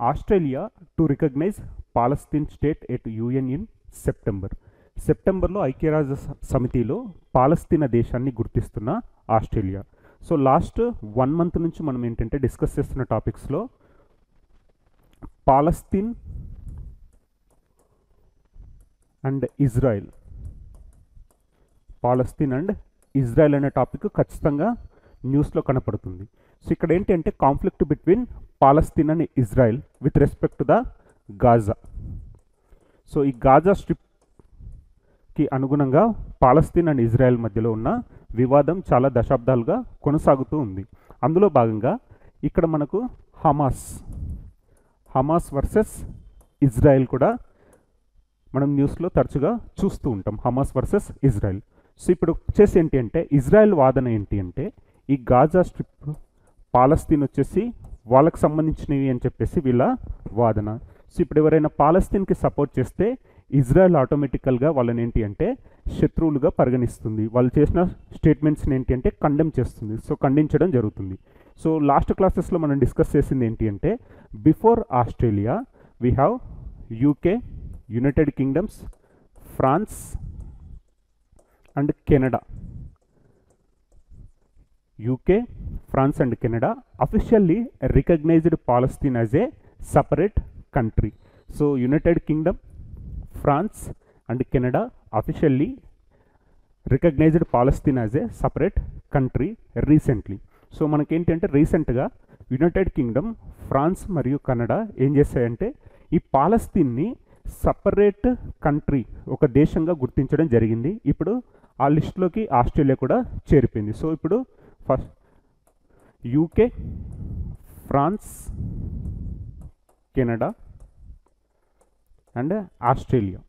Australia to recognise Palestine state at UN in సెప్టెంబర్లో ఐక్యరాజ్య సమితిలో పాలస్తీనా దేశాన్ని గుర్తిస్తున్న ఆస్ట్రేలియా. సో లాస్ట్ 1 month నుంచి మనం ఏంటంటే డిస్కస్ చేస్తున్న టాపిక్స్లో పాలస్తీన్ అండ్ ఇజ్రాయెల్ అనే టాపిక్ ఖచ్చితంగా న్యూస్లో కనపడుతుంది. సో ఇక్కడ ఏంటంటే conflict between Palestine and Israel with respect to the Gaza. So ఈ గాజా స్ట్రిప్కి అనుగుణంగా పాలస్తీన్ అండ్ ఇజ్రాయెల్ మధ్యలో ఉన్న వివాదం చాలా దశాబ్దాలుగా కొనసాగుతూ ఉంది. అందులో భాగంగా ఇక్కడ మనకు హమాస్ వర్సెస్ ఇజ్రాయెల్ కూడా మనం న్యూస్లో తరచుగా చూస్తూ ఉంటాం, హమాస్ వర్సెస్ ఇజ్రాయెల్. సో ఇప్పుడు వచ్చేసి ఏంటి అంటే ఇజ్రాయెల్ వాదన ఏంటి అంటే ఈ గాజా స్ట్రిప్ పాలస్తీన్ వచ్చేసి వాళ్ళకి సంబంధించినవి అని చెప్పేసి వీళ్ళ వాదన. సో ఇప్పుడు ఎవరైనా పాలస్తీన్కి సపోర్ట్ చేస్తే ఇజ్రాయెల్ ఆటోమేటికల్గా వాళ్ళని ఏంటి అంటే శత్రువులుగా పరిగణిస్తుంది, వాళ్ళు చేసిన స్టేట్మెంట్స్ని ఏంటి అంటే చేస్తుంది. సో ఖండించడం జరుగుతుంది. సో లాస్ట్ క్లాసెస్లో మనం డిస్కస్ చేసింది ఏంటి అంటే before Australia we have UK, United Kingdoms, France and Canada. UK, France and Canada officially recognised Palestine as a separate country. So United Kingdom, France and Canada officially recognised Palestine as a separate country recently. So మనకేంటంటే రీసెంట్గా United Kingdom, France మరియు Canada ఏం చేశాయంటే ఈ పాలస్తీన్ని separate country, ఒక దేశంగా గుర్తించడం జరిగింది. ఇప్పుడు ఆ లిస్టులోకి ఆస్ట్రేలియా కూడా చేరిపోయింది. సో ఇప్పుడు first UK, France, Canada and Australia